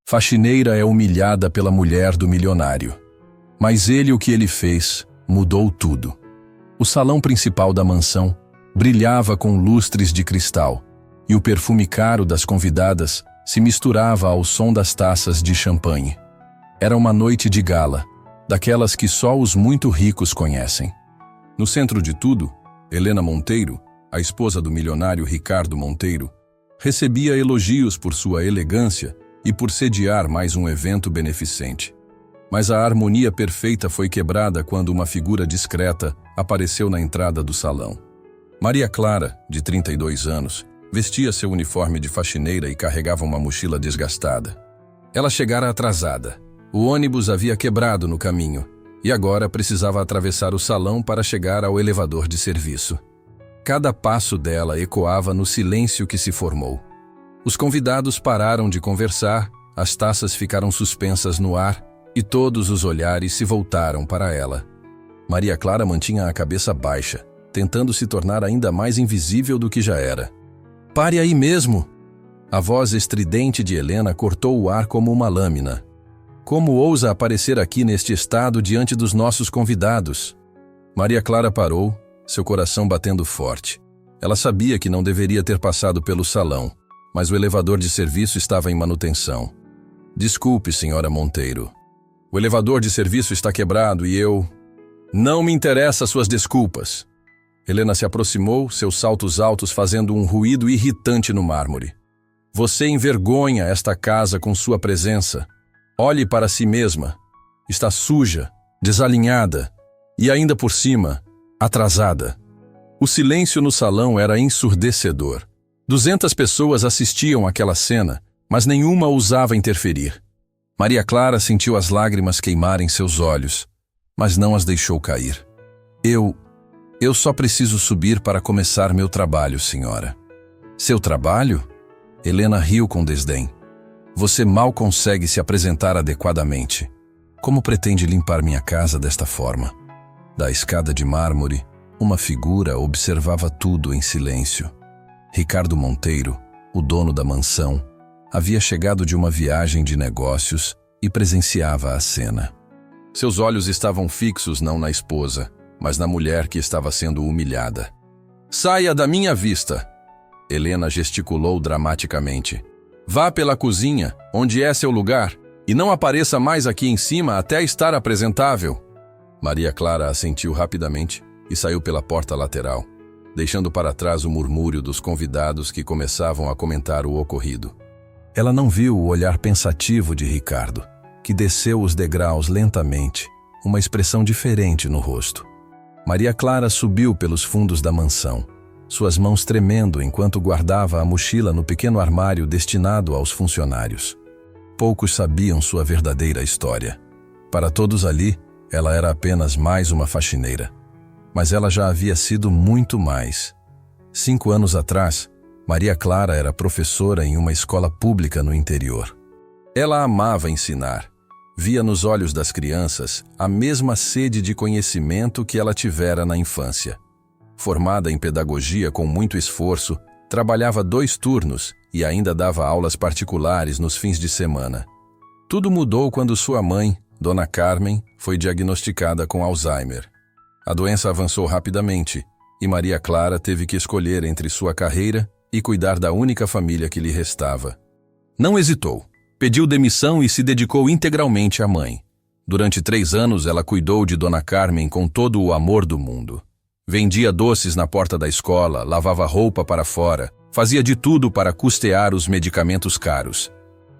Faxineira é humilhada pela mulher do milionário. Mas o que ele fez mudou tudo. O salão principal da mansão brilhava com lustres de cristal, e o perfume caro das convidadas se misturava ao som das taças de champanhe. Era uma noite de gala, daquelas que só os muito ricos conhecem. No centro de tudo, Helena Monteiro, a esposa do milionário Ricardo Monteiro, recebia elogios por sua elegância e por sediar mais um evento beneficente. Mas a harmonia perfeita foi quebrada quando uma figura discreta apareceu na entrada do salão. Maria Clara, de 32 anos, vestia seu uniforme de faxineira e carregava uma mochila desgastada. Ela chegara atrasada. O ônibus havia quebrado no caminho e agora precisava atravessar o salão para chegar ao elevador de serviço. Cada passo dela ecoava no silêncio que se formou. Os convidados pararam de conversar, as taças ficaram suspensas no ar e todos os olhares se voltaram para ela. Maria Clara mantinha a cabeça baixa, tentando se tornar ainda mais invisível do que já era. "Pare aí mesmo!" A voz estridente de Helena cortou o ar como uma lâmina. "Como ousa aparecer aqui neste estado diante dos nossos convidados?" Maria Clara parou, seu coração batendo forte. Ela sabia que não deveria ter passado pelo salão, mas o elevador de serviço estava em manutenção. "Desculpe, senhora Monteiro. O elevador de serviço está quebrado e eu... Não me interessa suas desculpas." Helena se aproximou, seus saltos altos fazendo um ruído irritante no mármore. "Você envergonha esta casa com sua presença. Olhe para si mesma. Está suja, desalinhada e ainda por cima, atrasada." O silêncio no salão era ensurdecedor. 200 pessoas assistiam àquela cena, mas nenhuma ousava interferir. Maria Clara sentiu as lágrimas queimarem seus olhos, mas não as deixou cair. Eu só preciso subir para começar meu trabalho, senhora." "Seu trabalho?" Helena riu com desdém. "Você mal consegue se apresentar adequadamente. Como pretende limpar minha casa desta forma?" Da escada de mármore, uma figura observava tudo em silêncio. Ricardo Monteiro, o dono da mansão, havia chegado de uma viagem de negócios e presenciava a cena. Seus olhos estavam fixos não na esposa, mas na mulher que estava sendo humilhada. "Saia da minha vista!" Helena gesticulou dramaticamente. "Vá pela cozinha, onde é seu lugar, e não apareça mais aqui em cima até estar apresentável." Maria Clara assentiu rapidamente e saiu pela porta lateral, deixando para trás o murmúrio dos convidados que começavam a comentar o ocorrido. Ela não viu o olhar pensativo de Ricardo, que desceu os degraus lentamente, uma expressão diferente no rosto. Maria Clara subiu pelos fundos da mansão, suas mãos tremendo enquanto guardava a mochila no pequeno armário destinado aos funcionários. Poucos sabiam sua verdadeira história. Para todos ali, ela era apenas mais uma faxineira. Mas ela já havia sido muito mais. 5 anos atrás, Maria Clara era professora em uma escola pública no interior. Ela amava ensinar. Via nos olhos das crianças a mesma sede de conhecimento que ela tivera na infância. Formada em pedagogia com muito esforço, trabalhava 2 turnos e ainda dava aulas particulares nos fins de semana. Tudo mudou quando sua mãe, Dona Carmen, foi diagnosticada com Alzheimer. A doença avançou rapidamente e Maria Clara teve que escolher entre sua carreira e cuidar da única família que lhe restava. Não hesitou. Pediu demissão e se dedicou integralmente à mãe. Durante 3 anos, ela cuidou de Dona Carmen com todo o amor do mundo. Vendia doces na porta da escola, lavava roupa para fora, fazia de tudo para custear os medicamentos caros.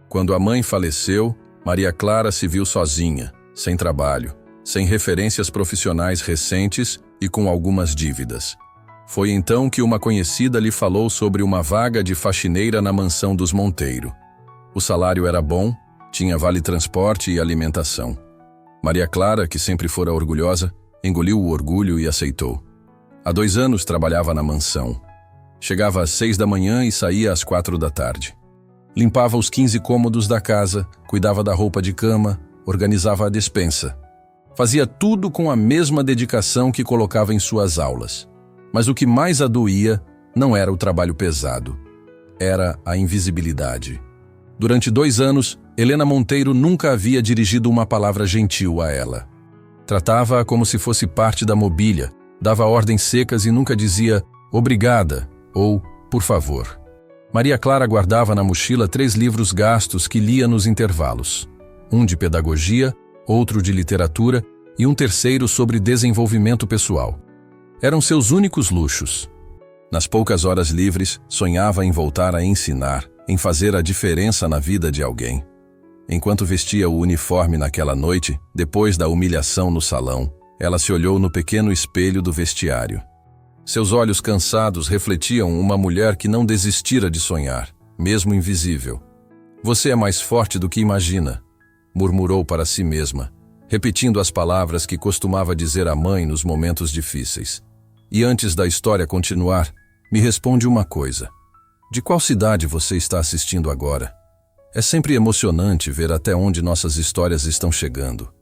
Quando a mãe faleceu, Maria Clara se viu sozinha, sem trabalho, sem referências profissionais recentes e com algumas dívidas. Foi então que uma conhecida lhe falou sobre uma vaga de faxineira na mansão dos Monteiro. O salário era bom, tinha vale-transporte e alimentação. Maria Clara, que sempre fora orgulhosa, engoliu o orgulho e aceitou. Há 2 anos trabalhava na mansão. Chegava às 6 da manhã e saía às 4 da tarde. Limpava os 15 cômodos da casa, cuidava da roupa de cama, organizava a despensa. Fazia tudo com a mesma dedicação que colocava em suas aulas. Mas o que mais a doía não era o trabalho pesado. Era a invisibilidade. Durante 2 anos, Helena Monteiro nunca havia dirigido uma palavra gentil a ela. Tratava-a como se fosse parte da mobília, dava ordens secas e nunca dizia obrigada ou por favor. Maria Clara guardava na mochila 3 livros gastos que lia nos intervalos. Um de pedagogia, outro de literatura e um terceiro sobre desenvolvimento pessoal. Eram seus únicos luxos. Nas poucas horas livres, sonhava em voltar a ensinar, em fazer a diferença na vida de alguém. Enquanto vestia o uniforme naquela noite, depois da humilhação no salão, ela se olhou no pequeno espelho do vestiário. Seus olhos cansados refletiam uma mulher que não desistira de sonhar, mesmo invisível. "Você é mais forte do que imagina", murmurou para si mesma, repetindo as palavras que costumava dizer à mãe nos momentos difíceis. E antes da história continuar, me responde uma coisa. De qual cidade você está assistindo agora? É sempre emocionante ver até onde nossas histórias estão chegando.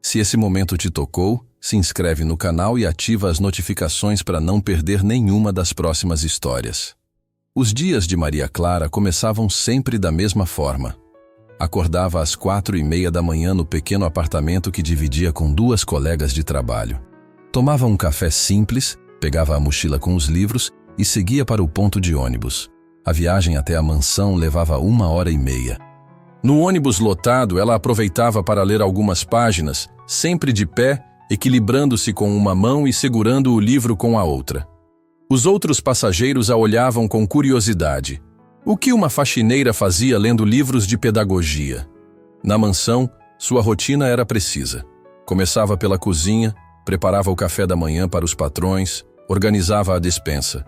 Se esse momento te tocou, se inscreve no canal e ativa as notificações para não perder nenhuma das próximas histórias. Os dias de Maria Clara começavam sempre da mesma forma. Acordava às 4:30 da manhã no pequeno apartamento que dividia com 2 colegas de trabalho. Tomava um café simples, pegava a mochila com os livros e seguia para o ponto de ônibus. A viagem até a mansão levava 1h30. No ônibus lotado, ela aproveitava para ler algumas páginas, sempre de pé, equilibrando-se com uma mão e segurando o livro com a outra. Os outros passageiros a olhavam com curiosidade. O que uma faxineira fazia lendo livros de pedagogia? Na mansão, sua rotina era precisa. Começava pela cozinha, preparava o café da manhã para os patrões, organizava a despensa.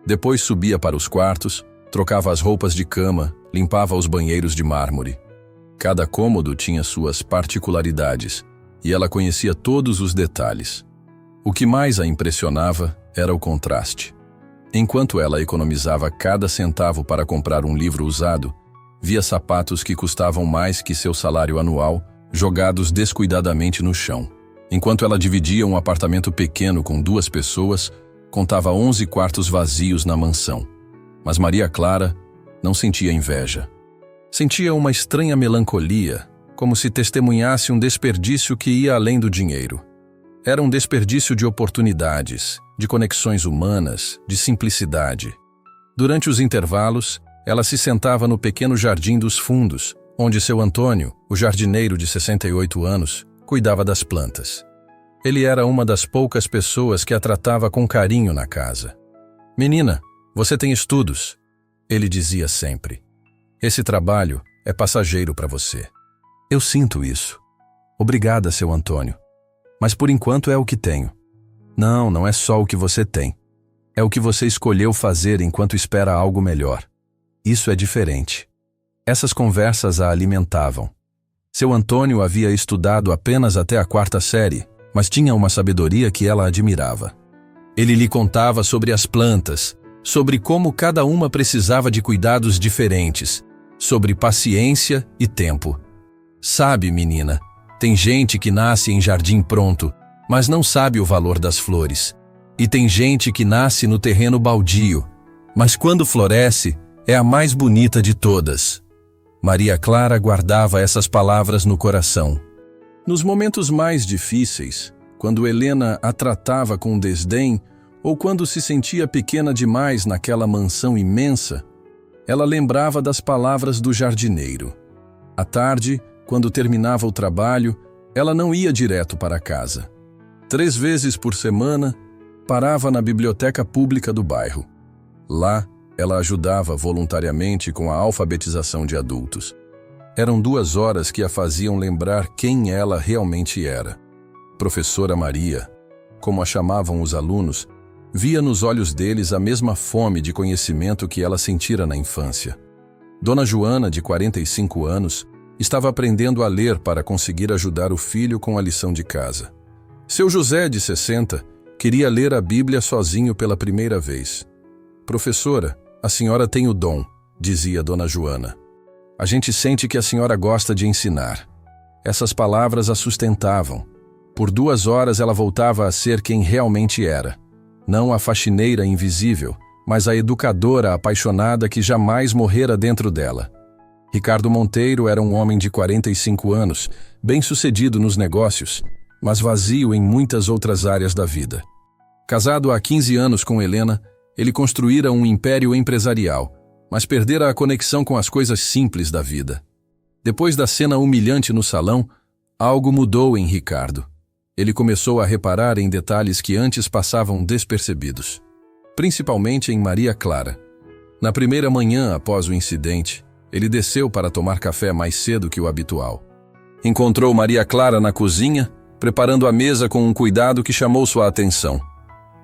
Depois subia para os quartos, trocava as roupas de cama, limpava os banheiros de mármore. Cada cômodo tinha suas particularidades, e ela conhecia todos os detalhes. O que mais a impressionava era o contraste. Enquanto ela economizava cada centavo para comprar um livro usado, via sapatos que custavam mais que seu salário anual, jogados descuidadamente no chão. Enquanto ela dividia um apartamento pequeno com 2 pessoas, contava 11 quartos vazios na mansão. Mas Maria Clara não sentia inveja. Sentia uma estranha melancolia, como se testemunhasse um desperdício que ia além do dinheiro. Era um desperdício de oportunidades, de conexões humanas, de simplicidade. Durante os intervalos, ela se sentava no pequeno jardim dos fundos, onde seu Antônio, o jardineiro de 68 anos, cuidava das plantas. Ele era uma das poucas pessoas que a tratava com carinho na casa. "Menina, você tem estudos", ele dizia sempre. "Esse trabalho é passageiro para você." "Eu sinto isso. Obrigada, seu Antônio. Mas por enquanto é o que tenho." "Não, não é só o que você tem. É o que você escolheu fazer enquanto espera algo melhor. Isso é diferente." Essas conversas a alimentavam. Seu Antônio havia estudado apenas até a 4ª série, mas tinha uma sabedoria que ela admirava. Ele lhe contava sobre as plantas, sobre como cada uma precisava de cuidados diferentes, sobre paciência e tempo. "Sabe, menina, tem gente que nasce em jardim pronto, mas não sabe o valor das flores. E tem gente que nasce no terreno baldio, mas quando floresce, é a mais bonita de todas." Maria Clara guardava essas palavras no coração. Nos momentos mais difíceis, quando Helena a tratava com desdém ou quando se sentia pequena demais naquela mansão imensa, ela lembrava das palavras do jardineiro. À tarde, quando terminava o trabalho, ela não ia direto para casa. 3 vezes por semana, parava na biblioteca pública do bairro. Lá, ela ajudava voluntariamente com a alfabetização de adultos. Eram 2 horas que a faziam lembrar quem ela realmente era. Professora Maria, como a chamavam os alunos, via nos olhos deles a mesma fome de conhecimento que ela sentira na infância. Dona Joana, de 45 anos, estava aprendendo a ler para conseguir ajudar o filho com a lição de casa. Seu José, de 60, queria ler a Bíblia sozinho pela primeira vez. "Professora, a senhora tem o dom", dizia Dona Joana. "A gente sente que a senhora gosta de ensinar." Essas palavras a sustentavam. Por 2 horas ela voltava a ser quem realmente era. Não a faxineira invisível, mas a educadora apaixonada que jamais morrera dentro dela. Ricardo Monteiro era um homem de 45 anos, bem-sucedido nos negócios, mas vazio em muitas outras áreas da vida. Casado há 15 anos com Helena, ele construíra um império empresarial, mas perdera a conexão com as coisas simples da vida. Depois da cena humilhante no salão, algo mudou em Ricardo. Ele começou a reparar em detalhes que antes passavam despercebidos, principalmente em Maria Clara. Na primeira manhã após o incidente, ele desceu para tomar café mais cedo que o habitual. Encontrou Maria Clara na cozinha, preparando a mesa com um cuidado que chamou sua atenção.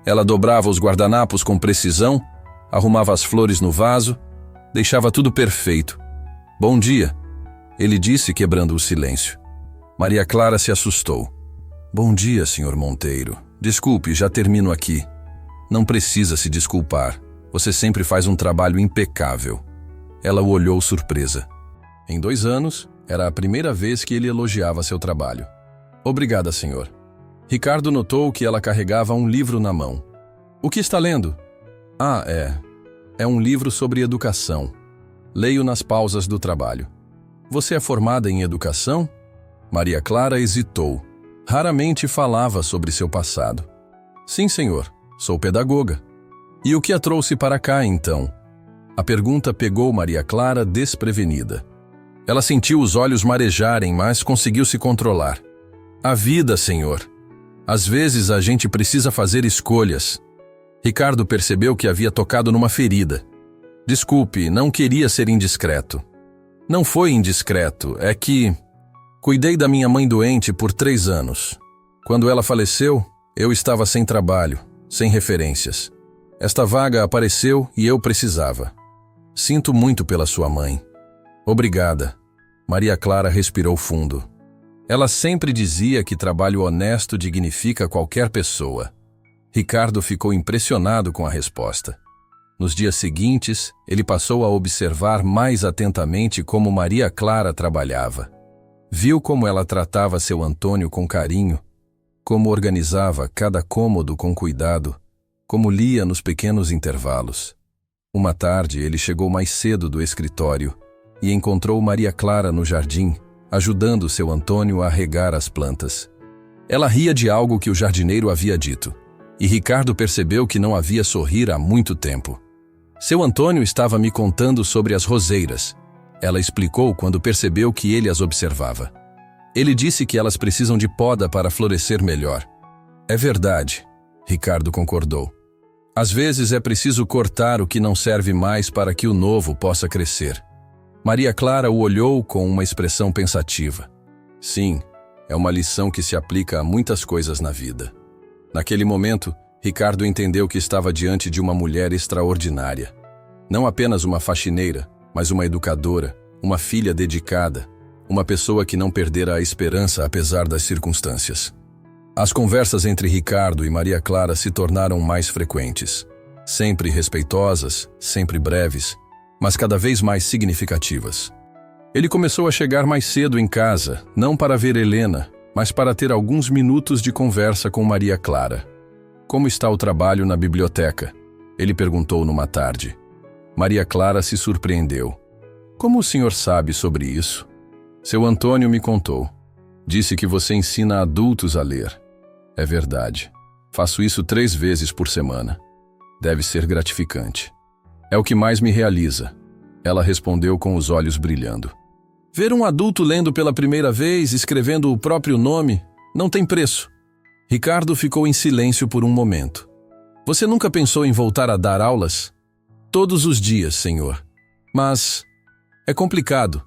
Ela dobrava os guardanapos com precisão, arrumava as flores no vaso, deixava tudo perfeito. "Bom dia", ele disse, quebrando o silêncio. Maria Clara se assustou. "Bom dia, Sr. Monteiro. Desculpe, já termino aqui." "Não precisa se desculpar. Você sempre faz um trabalho impecável." Ela o olhou surpresa. Em 2 anos, era a primeira vez que ele elogiava seu trabalho. "Obrigada, senhor." Ricardo notou que ela carregava um livro na mão. "O que está lendo?" "Ah, é um livro sobre educação. Leio nas pausas do trabalho." "Você é formada em educação?" Maria Clara hesitou. Raramente falava sobre seu passado. "Sim, senhor. Sou pedagoga." "E o que a trouxe para cá, então?" A pergunta pegou Maria Clara desprevenida. Ela sentiu os olhos marejarem, mas conseguiu se controlar. "A vida, senhor. Às vezes a gente precisa fazer escolhas." Ricardo percebeu que havia tocado numa ferida. "Desculpe, não queria ser indiscreto." "Não foi indiscreto, é que cuidei da minha mãe doente por 3 anos. Quando ela faleceu, eu estava sem trabalho, sem referências. Esta vaga apareceu e eu precisava. Sinto muito pela sua mãe." "Obrigada." Maria Clara respirou fundo. Ela sempre dizia que trabalho honesto dignifica qualquer pessoa. Ricardo ficou impressionado com a resposta. Nos dias seguintes, ele passou a observar mais atentamente como Maria Clara trabalhava. Viu como ela tratava seu Antônio com carinho, como organizava cada cômodo com cuidado, como lia nos pequenos intervalos. Uma tarde, ele chegou mais cedo do escritório e encontrou Maria Clara no jardim, ajudando seu Antônio a regar as plantas. Ela ria de algo que o jardineiro havia dito, e Ricardo percebeu que não havia sorrir há muito tempo. "Seu Antônio estava me contando sobre as roseiras." Ela explicou quando percebeu que ele as observava. "Ele disse que elas precisam de poda para florescer melhor." "É verdade", Ricardo concordou. "Às vezes é preciso cortar o que não serve mais para que o novo possa crescer." Maria Clara o olhou com uma expressão pensativa. "Sim, é uma lição que se aplica a muitas coisas na vida." Naquele momento, Ricardo entendeu que estava diante de uma mulher extraordinária. Não apenas uma faxineira, mas uma educadora, uma filha dedicada, uma pessoa que não perdera a esperança apesar das circunstâncias. As conversas entre Ricardo e Maria Clara se tornaram mais frequentes. Sempre respeitosas, sempre breves, mas cada vez mais significativas. Ele começou a chegar mais cedo em casa, não para ver Helena, mas para ter alguns minutos de conversa com Maria Clara. "Como está o trabalho na biblioteca?" ele perguntou numa tarde. Maria Clara se surpreendeu. "Como o senhor sabe sobre isso?" "Seu Antônio me contou. Disse que você ensina adultos a ler." "É verdade. Faço isso 3 vezes por semana. Deve ser gratificante." "É o que mais me realiza." Ela respondeu com os olhos brilhando. "Ver um adulto lendo pela primeira vez, escrevendo o próprio nome, não tem preço." Ricardo ficou em silêncio por um momento. "Você nunca pensou em voltar a dar aulas?" "Todos os dias, senhor. Mas é complicado.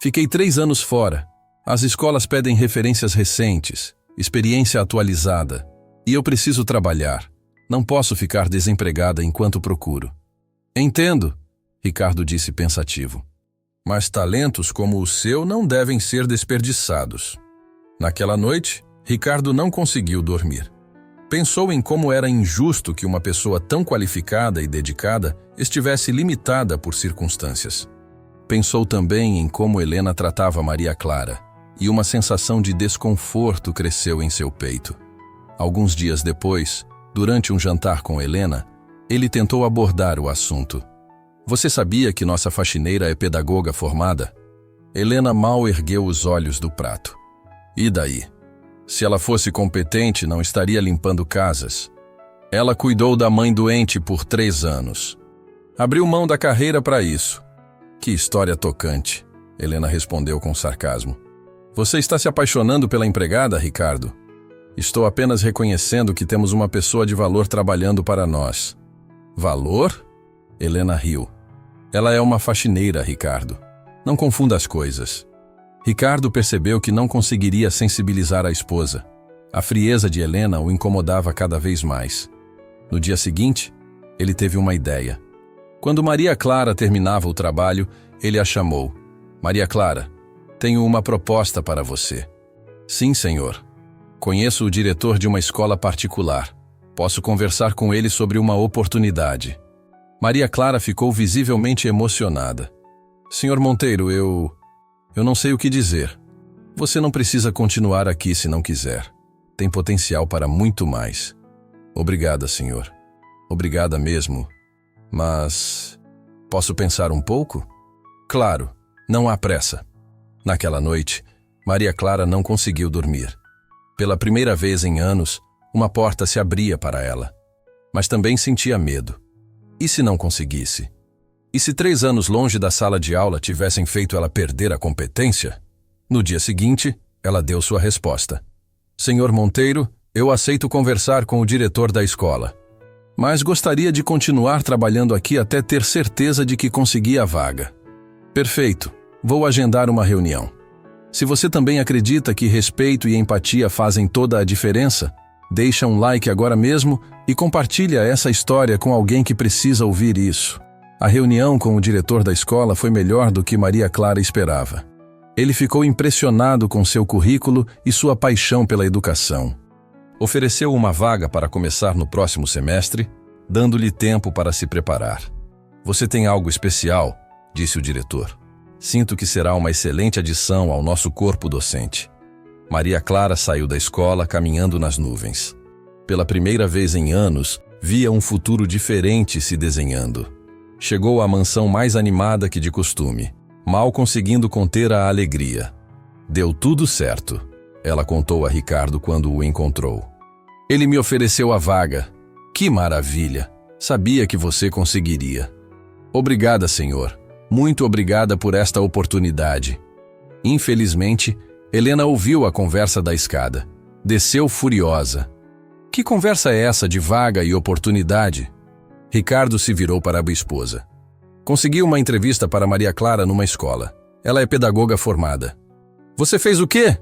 Fiquei 3 anos fora. As escolas pedem referências recentes, experiência atualizada. E eu preciso trabalhar. Não posso ficar desempregada enquanto procuro." "Entendo", Ricardo disse pensativo. "Mas talentos como o seu não devem ser desperdiçados." Naquela noite, Ricardo não conseguiu dormir. Pensou em como era injusto que uma pessoa tão qualificada e dedicada estivesse limitada por circunstâncias. Pensou também em como Helena tratava Maria Clara, e uma sensação de desconforto cresceu em seu peito. Alguns dias depois, durante um jantar com Helena, ele tentou abordar o assunto. "Você sabia que nossa faxineira é pedagoga formada?" Helena mal ergueu os olhos do prato. E daí? Se ela fosse competente, não estaria limpando casas. Ela cuidou da mãe doente por 3 anos. Abriu mão da carreira para isso. Que história tocante, Helena respondeu com sarcasmo. Você está se apaixonando pela empregada, Ricardo? Estou apenas reconhecendo que temos uma pessoa de valor trabalhando para nós. Valor? Helena riu. Ela é uma faxineira, Ricardo. Não confunda as coisas. Ricardo percebeu que não conseguiria sensibilizar a esposa. A frieza de Helena o incomodava cada vez mais. No dia seguinte, ele teve uma ideia. Quando Maria Clara terminava o trabalho, ele a chamou. Maria Clara, tenho uma proposta para você. Sim, senhor. Conheço o diretor de uma escola particular. Posso conversar com ele sobre uma oportunidade. Maria Clara ficou visivelmente emocionada. Senhor Monteiro, eu não sei o que dizer. Você não precisa continuar aqui se não quiser. Tem potencial para muito mais. Obrigada, senhor. Obrigada mesmo. Mas posso pensar um pouco? Claro, não há pressa. Naquela noite, Maria Clara não conseguiu dormir. Pela primeira vez em anos, uma porta se abria para ela. Mas também sentia medo. E se não conseguisse? E se 3 anos longe da sala de aula tivessem feito ela perder a competência? No dia seguinte, ela deu sua resposta. Senhor Monteiro, eu aceito conversar com o diretor da escola. Mas gostaria de continuar trabalhando aqui até ter certeza de que consegui a vaga. Perfeito, vou agendar uma reunião. Se você também acredita que respeito e empatia fazem toda a diferença, deixa um like agora mesmo e compartilha essa história com alguém que precisa ouvir isso. A reunião com o diretor da escola foi melhor do que Maria Clara esperava. Ele ficou impressionado com seu currículo e sua paixão pela educação. Ofereceu uma vaga para começar no próximo semestre, dando-lhe tempo para se preparar. Você tem algo especial, disse o diretor. Sinto que será uma excelente adição ao nosso corpo docente. Maria Clara saiu da escola caminhando nas nuvens. Pela primeira vez em anos, via um futuro diferente se desenhando. Chegou à mansão mais animada que de costume, mal conseguindo conter a alegria. Deu tudo certo, ela contou a Ricardo quando o encontrou. Ele me ofereceu a vaga. Que maravilha! Sabia que você conseguiria. Obrigada, senhor. Muito obrigada por esta oportunidade. Infelizmente, Helena ouviu a conversa da escada. Desceu furiosa. Que conversa é essa de vaga e oportunidade? Ricardo se virou para a esposa. Consegui uma entrevista para Maria Clara numa escola. Ela é pedagoga formada. Você fez o quê?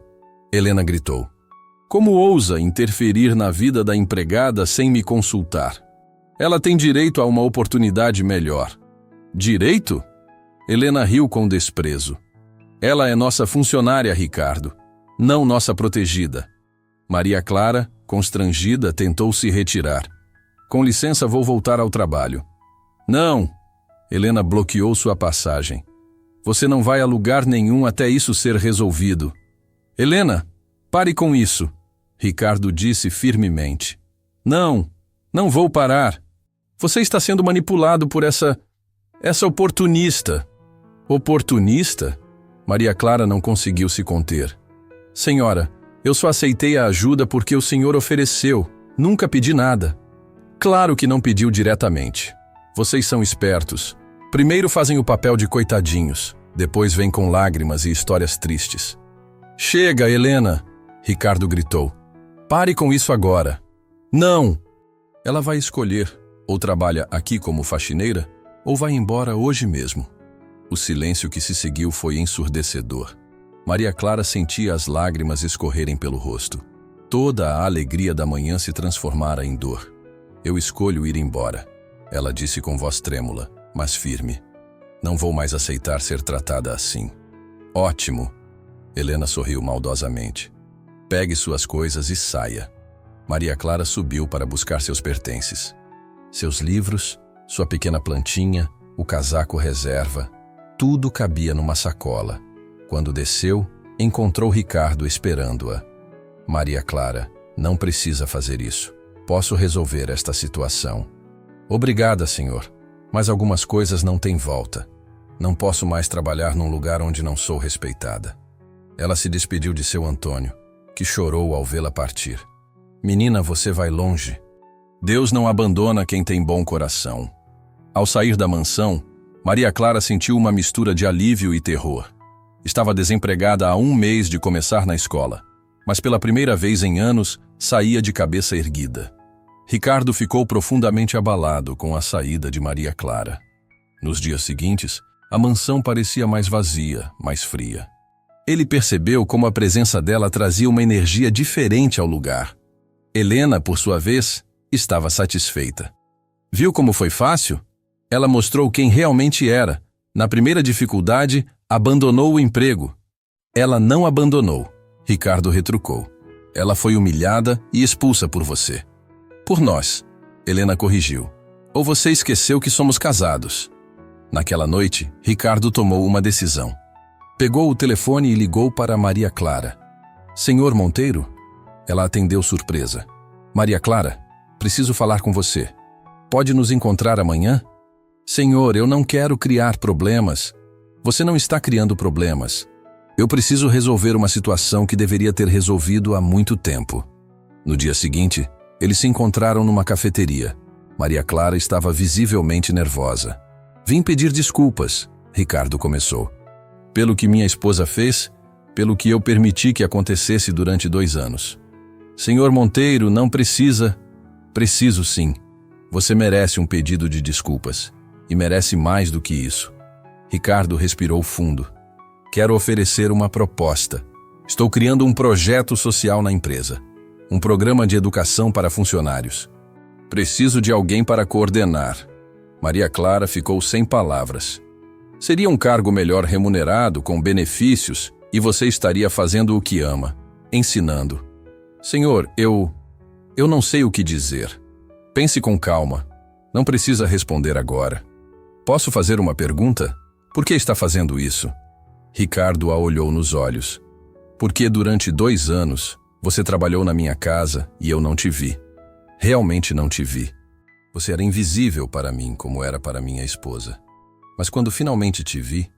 Helena gritou. Como ousa interferir na vida da empregada sem me consultar? Ela tem direito a uma oportunidade melhor. Direito? Helena riu com desprezo. Ela é nossa funcionária, Ricardo, não nossa protegida. Maria Clara, constrangida, tentou se retirar. Com licença, vou voltar ao trabalho. Não! Helena bloqueou sua passagem. Você não vai a lugar nenhum até isso ser resolvido. Helena, pare com isso, Ricardo disse firmemente. Não, não vou parar. Você está sendo manipulado por essa oportunista. Oportunista? Maria Clara não conseguiu se conter. Senhora, eu só aceitei a ajuda porque o senhor ofereceu. Nunca pedi nada. Claro que não pediu diretamente. Vocês são espertos. Primeiro fazem o papel de coitadinhos, depois vêm com lágrimas e histórias tristes. Chega, Helena! Ricardo gritou. Pare com isso agora. Não! Ela vai escolher, ou trabalha aqui como faxineira, ou vai embora hoje mesmo. O silêncio que se seguiu foi ensurdecedor. Maria Clara sentia as lágrimas escorrerem pelo rosto. Toda a alegria da manhã se transformara em dor. Eu escolho ir embora, ela disse com voz trêmula, mas firme. Não vou mais aceitar ser tratada assim. Ótimo. Helena sorriu maldosamente. Pegue suas coisas e saia. Maria Clara subiu para buscar seus pertences. Seus livros, sua pequena plantinha, o casaco reserva, tudo cabia numa sacola. Quando desceu, encontrou Ricardo esperando-a. Maria Clara, não precisa fazer isso. Posso resolver esta situação. Obrigada, senhor, mas algumas coisas não têm volta. Não posso mais trabalhar num lugar onde não sou respeitada. Ela se despediu de seu Antônio, que chorou ao vê-la partir. Menina, você vai longe. Deus não abandona quem tem bom coração. Ao sair da mansão, Maria Clara sentiu uma mistura de alívio e terror. Estava desempregada há 1 mês de começar na escola, mas pela primeira vez em anos saía de cabeça erguida. Ricardo ficou profundamente abalado com a saída de Maria Clara. Nos dias seguintes, a mansão parecia mais vazia, mais fria. Ele percebeu como a presença dela trazia uma energia diferente ao lugar. Helena, por sua vez, estava satisfeita. Viu como foi fácil? Ela mostrou quem realmente era. Na primeira dificuldade, abandonou o emprego. Ela não abandonou. Ricardo retrucou. Ela foi humilhada e expulsa por você. Por nós. Helena corrigiu. Ou você esqueceu que somos casados? Naquela noite, Ricardo tomou uma decisão. Pegou o telefone e ligou para Maria Clara. Senhor Monteiro? Ela atendeu surpresa. Maria Clara, preciso falar com você. Pode nos encontrar amanhã? Senhor, eu não quero criar problemas. Você não está criando problemas. Eu preciso resolver uma situação que deveria ter resolvido há muito tempo. No dia seguinte, eles se encontraram numa cafeteria. Maria Clara estava visivelmente nervosa. Vim pedir desculpas, Ricardo começou. Pelo que minha esposa fez, pelo que eu permiti que acontecesse durante 2 anos. Senhor Monteiro, não precisa. Preciso sim. Você merece um pedido de desculpas. E merece mais do que isso. Ricardo respirou fundo. Quero oferecer uma proposta. Estou criando um projeto social na empresa. Um programa de educação para funcionários. Preciso de alguém para coordenar. Maria Clara ficou sem palavras. Seria um cargo melhor remunerado, com benefícios, e você estaria fazendo o que ama, ensinando. Senhor, eu não sei o que dizer. Pense com calma. Não precisa responder agora. Posso fazer uma pergunta? Por que está fazendo isso? Ricardo a olhou nos olhos. Porque durante 2 anos, você trabalhou na minha casa e eu não te vi. Realmente não te vi. Você era invisível para mim, como era para minha esposa. Mas quando finalmente te vi,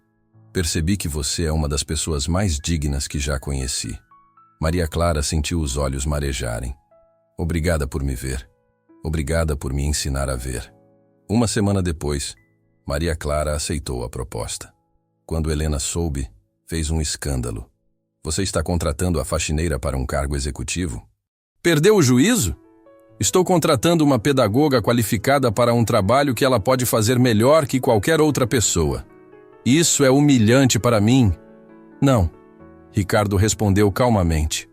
percebi que você é uma das pessoas mais dignas que já conheci. Maria Clara sentiu os olhos marejarem. Obrigada por me ver. Obrigada por me ensinar a ver. 1 semana depois, Maria Clara aceitou a proposta. Quando Helena soube, fez um escândalo. Você está contratando a faxineira para um cargo executivo? Perdeu o juízo? Estou contratando uma pedagoga qualificada para um trabalho que ela pode fazer melhor que qualquer outra pessoa. Isso é humilhante para mim? Não. Ricardo respondeu calmamente.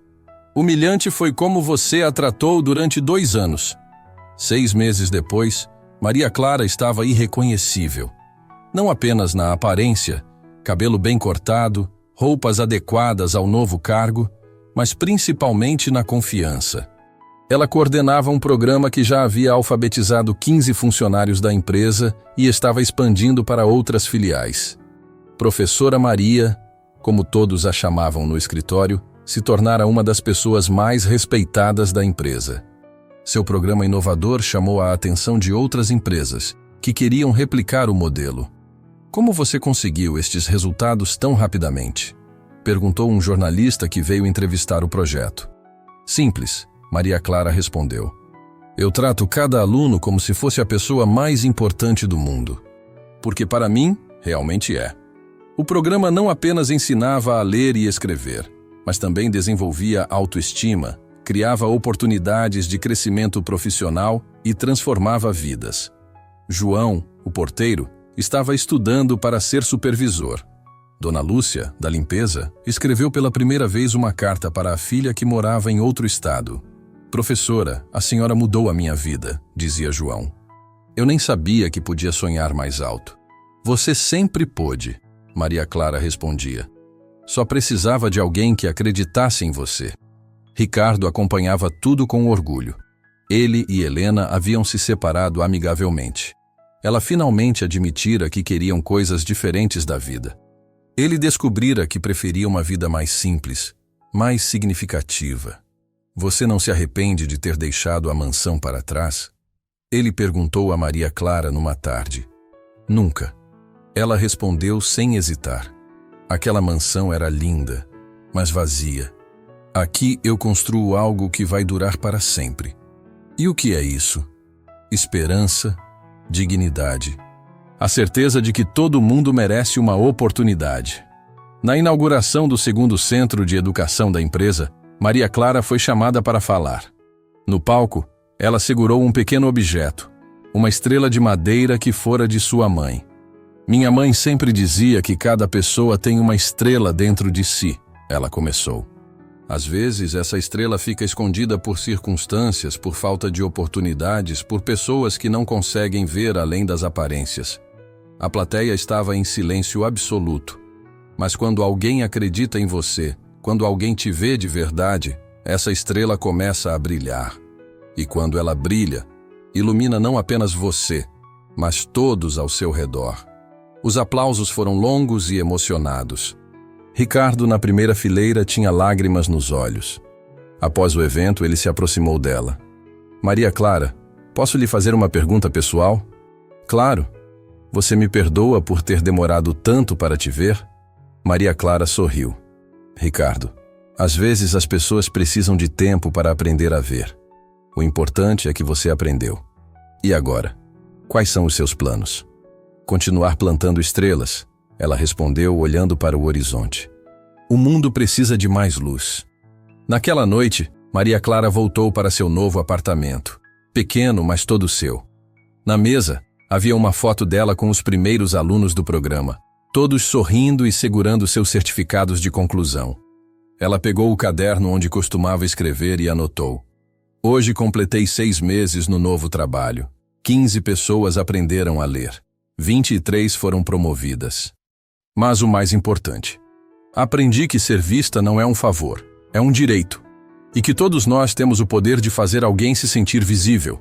Humilhante foi como você a tratou durante 2 anos. 6 meses depois, Maria Clara estava irreconhecível. Não apenas na aparência, cabelo bem cortado, roupas adequadas ao novo cargo, mas principalmente na confiança. Ela coordenava um programa que já havia alfabetizado 15 funcionários da empresa e estava expandindo para outras filiais. Professora Maria, como todos a chamavam no escritório, se tornara uma das pessoas mais respeitadas da empresa. Seu programa inovador chamou a atenção de outras empresas, que queriam replicar o modelo. Como você conseguiu estes resultados tão rapidamente? Perguntou um jornalista que veio entrevistar o projeto. Simples, Maria Clara respondeu. Eu trato cada aluno como se fosse a pessoa mais importante do mundo. Porque para mim, realmente é. O programa não apenas ensinava a ler e escrever, mas também desenvolvia autoestima, criava oportunidades de crescimento profissional e transformava vidas. João, o porteiro, estava estudando para ser supervisor. Dona Lúcia, da limpeza, escreveu pela primeira vez uma carta para a filha que morava em outro estado. Professora, a senhora mudou a minha vida, dizia João. Eu nem sabia que podia sonhar mais alto. Você sempre pôde, Maria Clara respondia. Só precisava de alguém que acreditasse em você. Ricardo acompanhava tudo com orgulho. Ele e Helena haviam se separado amigavelmente. Ela finalmente admitira que queriam coisas diferentes da vida. Ele descobrira que preferia uma vida mais simples, mais significativa. Você não se arrepende de ter deixado a mansão para trás? Ele perguntou a Maria Clara numa tarde. Nunca. Ela respondeu sem hesitar. Aquela mansão era linda, mas vazia. Aqui eu construo algo que vai durar para sempre. E o que é isso? Esperança, dignidade. A certeza de que todo mundo merece uma oportunidade. Na inauguração do segundo centro de educação da empresa, Maria Clara foi chamada para falar. No palco, ela segurou um pequeno objeto, uma estrela de madeira que fora de sua mãe. Minha mãe sempre dizia que cada pessoa tem uma estrela dentro de si, ela começou. Às vezes, essa estrela fica escondida por circunstâncias, por falta de oportunidades, por pessoas que não conseguem ver além das aparências. A plateia estava em silêncio absoluto. Mas quando alguém acredita em você, quando alguém te vê de verdade, essa estrela começa a brilhar. E quando ela brilha, ilumina não apenas você, mas todos ao seu redor. Os aplausos foram longos e emocionados. Ricardo, na primeira fileira, tinha lágrimas nos olhos. Após o evento, ele se aproximou dela. Maria Clara, posso lhe fazer uma pergunta pessoal? Claro. Você me perdoa por ter demorado tanto para te ver? Maria Clara sorriu. Ricardo, às vezes as pessoas precisam de tempo para aprender a ver. O importante é que você aprendeu. E agora? Quais são os seus planos? Continuar plantando estrelas, ela respondeu olhando para o horizonte. O mundo precisa de mais luz. Naquela noite, Maria Clara voltou para seu novo apartamento. Pequeno, mas todo seu. Na mesa, havia uma foto dela com os primeiros alunos do programa, todos sorrindo e segurando seus certificados de conclusão. Ela pegou o caderno onde costumava escrever e anotou. Hoje completei 6 meses no novo trabalho. 15 pessoas aprenderam a ler. 23 foram promovidas. Mas o mais importante, aprendi que ser vista não é um favor, é um direito. E que todos nós temos o poder de fazer alguém se sentir visível.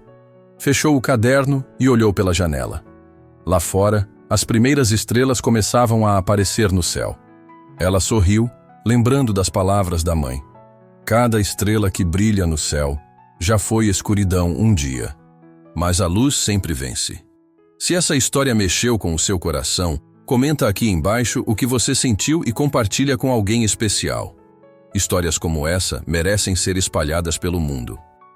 Fechou o caderno e olhou pela janela. Lá fora, as primeiras estrelas começavam a aparecer no céu. Ela sorriu, lembrando das palavras da mãe. Cada estrela que brilha no céu já foi escuridão um dia. Mas a luz sempre vence. Se essa história mexeu com o seu coração, comenta aqui embaixo o que você sentiu e compartilha com alguém especial. Histórias como essa merecem ser espalhadas pelo mundo.